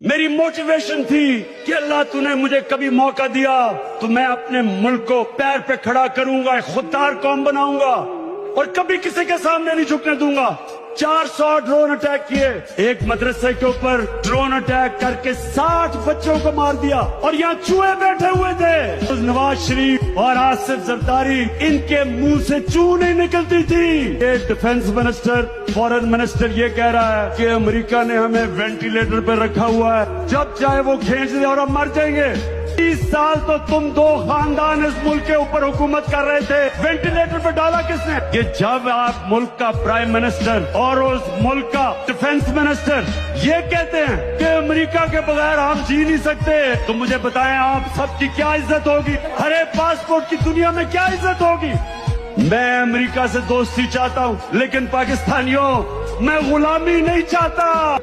मेरी मोटिवेशन थी कि अल्लाह तूने मुझे कभी मौका दिया तो मैं अपने मुल्क को पैर पे खड़ा करूंगा, एक खुददार कौम बनाऊंगा और कभी किसी के सामने नहीं झुकने दूंगा। 400 ड्रोन अटैक किए, एक मदरसे के ऊपर ड्रोन अटैक करके 60 बच्चों को मार दिया और यहाँ चूहे बैठे हुए थे। तो नवाज शरीफ और आसिफ जरदारी, इनके मुंह से चू नहीं निकलती थी। ये डिफेंस मिनिस्टर, फॉरेन मिनिस्टर ये कह रहा है कि अमेरिका ने हमें वेंटिलेटर पे रखा हुआ है, जब चाहे वो खींच दे और हम मर जाएंगे। 30 साल तो तुम दो खानदान इस मुल्क के ऊपर हुकूमत कर रहे थे, वेंटिलेटर पे डाला किसने? ये जब आप मुल्क का प्राइम मिनिस्टर और उस मुल्क का डिफेंस मिनिस्टर ये कहते हैं कि अमेरिका के बगैर हम जी नहीं सकते, तो मुझे बताएं आप सबकी क्या इज्जत होगी? हरे पासपोर्ट की दुनिया में क्या इज्जत होगी? मैं अमेरिका से दोस्ती चाहता हूँ, लेकिन पाकिस्तानियों मैं गुलामी नहीं चाहता।